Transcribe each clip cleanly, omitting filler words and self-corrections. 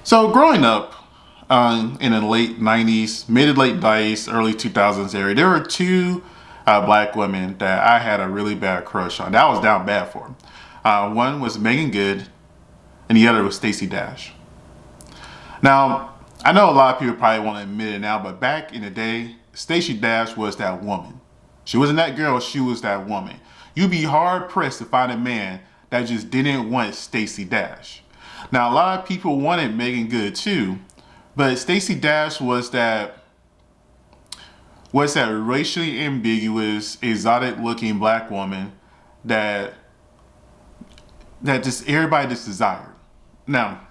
So growing up in the late 90s, mid to late 90s, early 2000s area, there were two black women that I had a really bad crush on. That was down bad for. One was Meagan Good and the other was Stacey Dash. Now, I know a lot of people probably want to admit it now, but back in the day, Stacey Dash was that woman. She wasn't that girl, she was that woman. You'd be hard pressed to find a man that just didn't want Stacey Dash. Now, a lot of people wanted Meagan Good too, but Stacey Dash was that racially ambiguous, exotic-looking black woman that just everybody just desired. Now,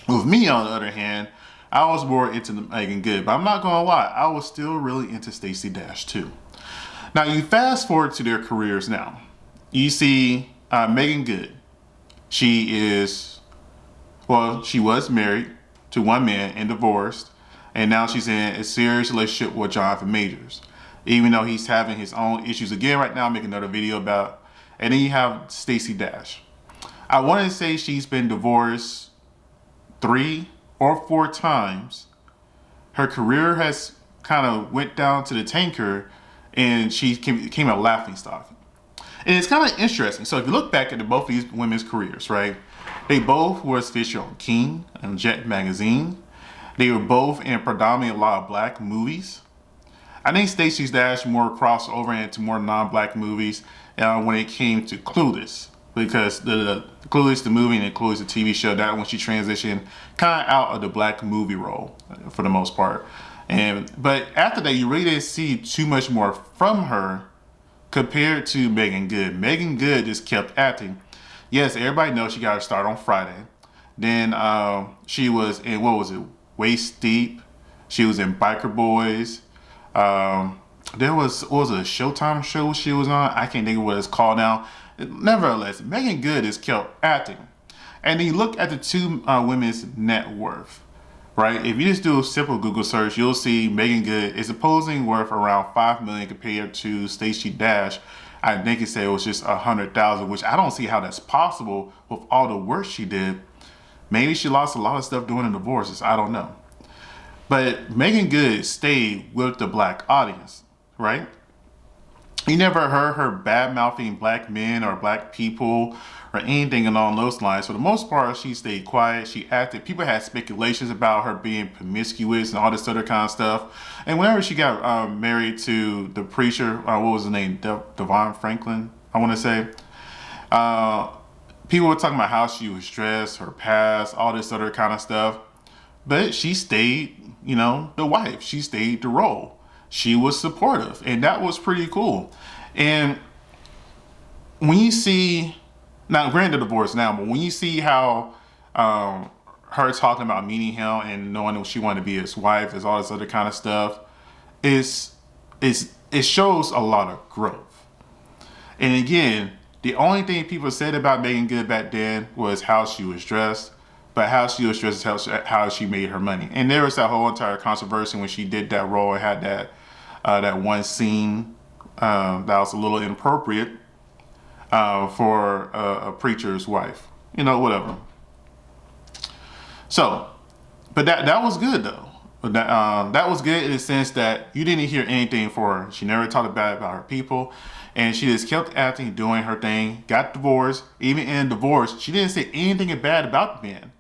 with me on the other hand, I was more into Meagan Good, but I'm not gonna lie, I was still really into Stacey Dash too. Now, you fast forward to their careers now. You see Meagan Good. She was married to one man and divorced, and now she's in a serious relationship with Jonathan Majors. Even though he's having his own issues again right now, I'll make another video about. And then you have Stacey Dash. I want to say she's been divorced 3 or 4 times. Her career has kind of went down to the tanker, and she became a laughingstock. And it's kind of interesting. So if you look back at both of these women's careers, right? They both were featured on King and Jet magazine. They were both in predominantly a lot of black movies. I think Stacey Dash more crossed over into more non-black movies when it came to Clueless, because the Clueless the movie and the Clueless the TV show, that when she transitioned kind of out of the black movie role for the most part. But after that, you really didn't see too much more from her compared to Meagan Good. Meagan Good just kept acting. Yes, everybody knows she got her start on Friday. Then she was in, Waist Deep. She was in Biker Boys. There was a Showtime show she was on. I can't think of what it's called now. Nevertheless, Meagan Good is kept acting. And then you look at the two women's net worth, right? If you just do a simple Google search, you'll see Meagan Good is supposing worth around $5 million compared to Stacey Dash. I think it said it was just $100,000, which I don't see how that's possible with all the work she did. Maybe she lost a lot of stuff during the divorces. I don't know. But Meagan Good stayed with the black audience, right? You never heard her bad-mouthing black men or black people or anything along those lines. For the most part, she stayed quiet. She acted. People had speculations about her being promiscuous and all this other kind of stuff. And whenever she got married to the preacher, what was his name? Devon Franklin, I want to say. People were talking about how she was dressed, her past, all this other kind of stuff. But she stayed, the wife. She stayed the role. She was supportive, and that was pretty cool. And when you see, now granted divorce now, but when you see how her talking about meeting him and knowing that she wanted to be his wife, there's all this other kind of stuff, it shows a lot of growth. And again, the only thing people said about Meagan Good back then was how she was dressed. But how she was dressed is how she made her money. And there was that whole entire controversy when she did that role and had that one scene that was a little inappropriate for a preacher's wife. Whatever. So, but that was good though. That was good in the sense that you didn't hear anything for her. She never talked bad about her people. And she just kept acting, doing her thing, got divorced. Even in divorce, she didn't say anything bad about the man.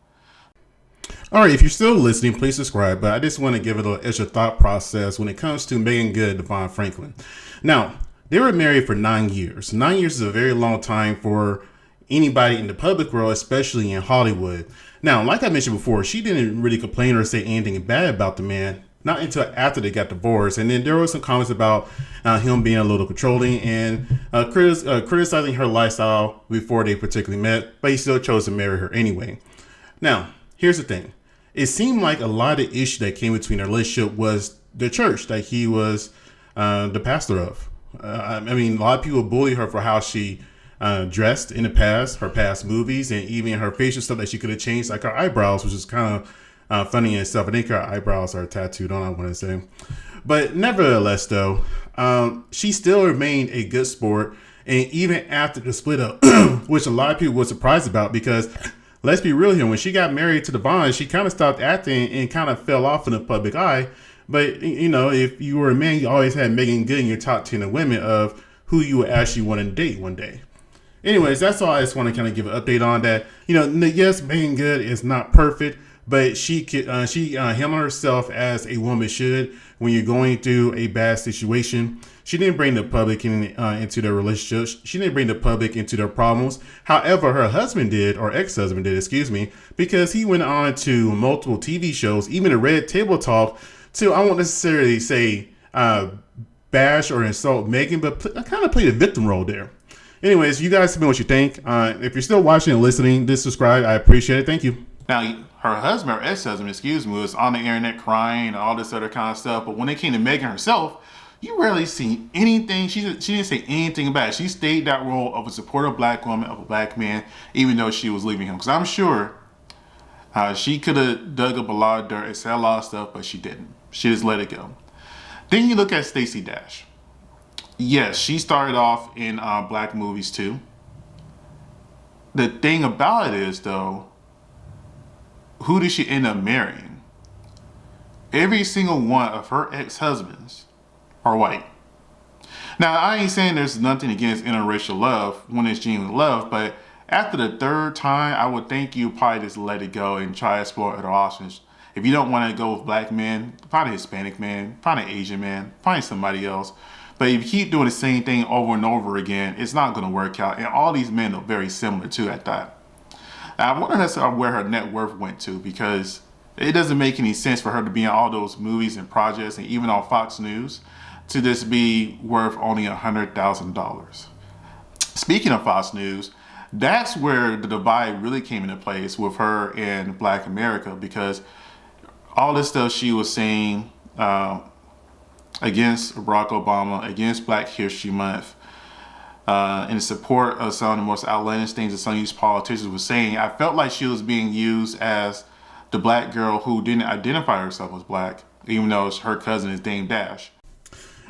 All right, if you're still listening, please subscribe. But I just want to give it a little extra thought process when it comes to Meagan Good and Devon Franklin. Now, they were married for 9 years. 9 years is a very long time for anybody in the public world, especially in Hollywood. Now, like I mentioned before, she didn't really complain or say anything bad about the man, not until after they got divorced. And then there were some comments about him being a little controlling and criticizing her lifestyle before they particularly met, but he still chose to marry her anyway. Now, here's the thing. It seemed like a lot of the issue that came between their relationship was the church that he was the pastor of. A lot of people bully her for how she dressed in the past, her past movies, and even her facial stuff that she could have changed, like her eyebrows, which is kind of funny in itself. I think her eyebrows are tattooed on, I want to say. But nevertheless, though, she still remained a good sport. And even after the split up, which a lot of people were surprised about, because let's be real here. When she got married to Devon, she kind of stopped acting and kind of fell off in the public eye. But, you know, if you were a man, you always had Meagan Good in your top 10 of women of who you would actually want to date one day. Anyways, that's all I just want to kind of give an update on that. You know, yes, Meagan Good is not perfect, but she handled herself as a woman should when you're going through a bad situation. She didn't bring the public into their relationships. She didn't bring the public into their problems. However, her husband did, or ex-husband did, excuse me, because he went on to multiple TV shows, even a Red Table Talk, to, I won't necessarily say bash or insult Megan, but kind of play the victim role there. Anyways, you guys tell me what you think. If you're still watching and listening, just subscribe. I appreciate it. Thank you. Now, her husband, or ex-husband, excuse me, was on the internet crying and all this other kind of stuff. But when it came to Megan herself, you rarely see anything. She didn't say anything about it. She stayed that role of a supportive black woman, of a black man, even though she was leaving him. Because I'm sure she could have dug up a lot of dirt and said a lot of stuff, but she didn't. She just let it go. Then you look at Stacey Dash. Yes, she started off in black movies too. The thing about it is, though, who did she end up marrying? Every single one of her ex-husbands are white. Now, I ain't saying there's nothing against interracial love when it's genuine love, but after the third time, I would think you probably just let it go and try to explore other options. If you don't want to go with black men, find a Hispanic man, find an Asian man, find somebody else. But if you keep doing the same thing over and over again, it's not going to work out. And all these men are very similar too at that. I wonder where her net worth went to, because it doesn't make any sense for her to be in all those movies and projects and even on Fox News to just be worth only $100,000. Speaking of Fox News, that's where the divide really came into place with her and Black America, because all this stuff she was saying against Barack Obama, against Black History Month, in support of some of the most outlandish things that some of these politicians were saying, I felt like she was being used as the black girl who didn't identify herself as black, even though her cousin is Dame Dash.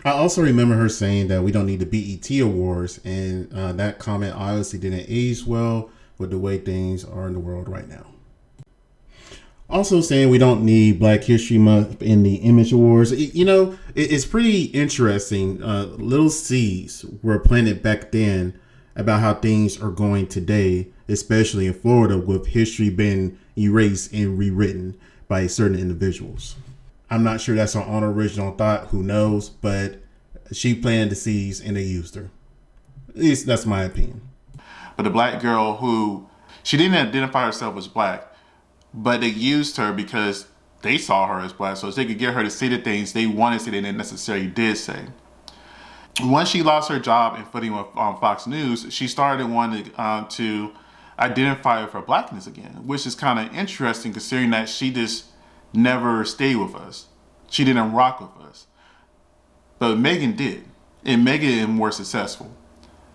I also remember her saying that we don't need the BET Awards, and that comment obviously didn't age well with the way things are in the world right now. Also saying we don't need Black History Month in the Image Awards. It's pretty interesting. Little seeds were planted back then about how things are going today, especially in Florida, with history being erased and rewritten by certain individuals. I'm not sure that's her own original thought, who knows, but she planted the seeds and they used her. At least that's my opinion. But the black girl who, she didn't identify herself as black, but they used her because they saw her as black, so they could get her to say the things they wanted to say they didn't necessarily did say. Once she lost her job and footing on Fox News, she started wanting to identify with her blackness again, which is kind of interesting considering that she just never stayed with us. She didn't rock with us. But Megan did, and Megan is more successful.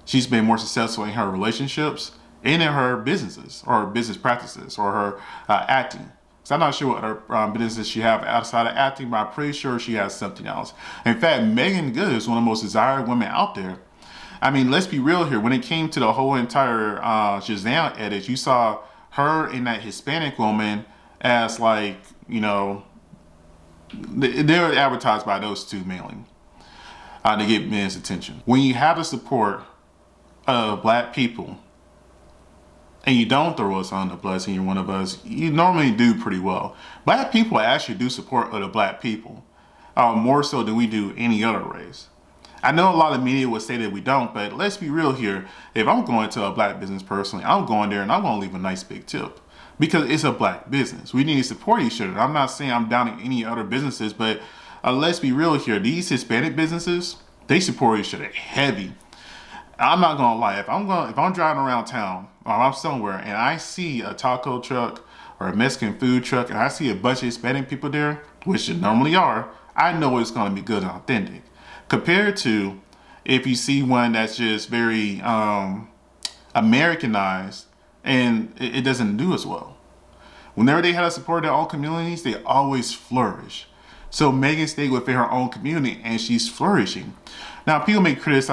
She's been more successful in her relationships and in her businesses or her business practices or her acting. So I'm not sure what other businesses she have outside of acting, but I'm pretty sure she has something else. In fact, Meagan Good is one of the most desired women out there. I mean, let's be real here. When it came to the whole entire Shazam edit, you saw her and that Hispanic woman as like, they were advertised by those two mainly to get men's attention. When you have the support of black people and you don't throw us on the bus and you're one of us, you normally do pretty well. Black people actually do support other black people, more so than we do any other race. I know a lot of media would say that we don't, but let's be real here. If I'm going to a black business personally, I'm going there and I'm going to leave a nice big tip because it's a black business. We need to support each other. I'm not saying I'm downing any other businesses, but let's be real here. These Hispanic businesses, they support each other heavy. I'm not gonna lie. If I'm driving around town or I'm somewhere and I see a taco truck or a Mexican food truck and I see a bunch of Hispanic people there, which there normally are, I know it's gonna be good and authentic. Compared to if you see one that's just very Americanized and it doesn't do as well. Whenever they had to support their own communities, they always flourish. So Megan stayed within her own community and she's flourishing. Now, people may criticize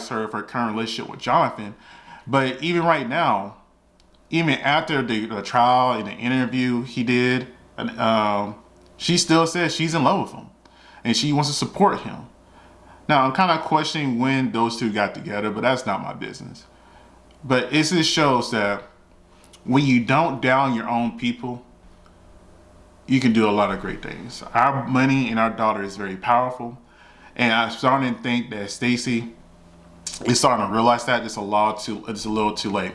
her for her current relationship with Jonathan, but even right now, even after the trial and the interview he did, she still says she's in love with him and she wants to support him. Now, I'm kind of questioning when those two got together, but that's not my business. But it just shows that when you don't down your own people, you can do a lot of great things. Our money and our daughter is very powerful. And I'm starting to think that Stacey is starting to realize that it's a little too late.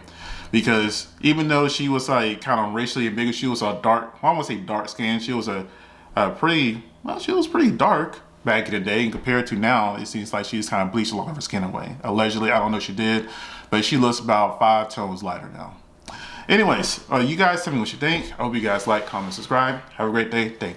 Because even though she was like kind of racially ambiguous, she was a dark, I won't say dark skin, she was she was pretty dark back in the day. And compared to now, it seems like she's kind of bleached a lot of her skin away. Allegedly, I don't know if she did, but she looks about 5 tones lighter now. Anyways, you guys tell me what you think. I hope you guys like, comment, subscribe. Have a great day. Thanks.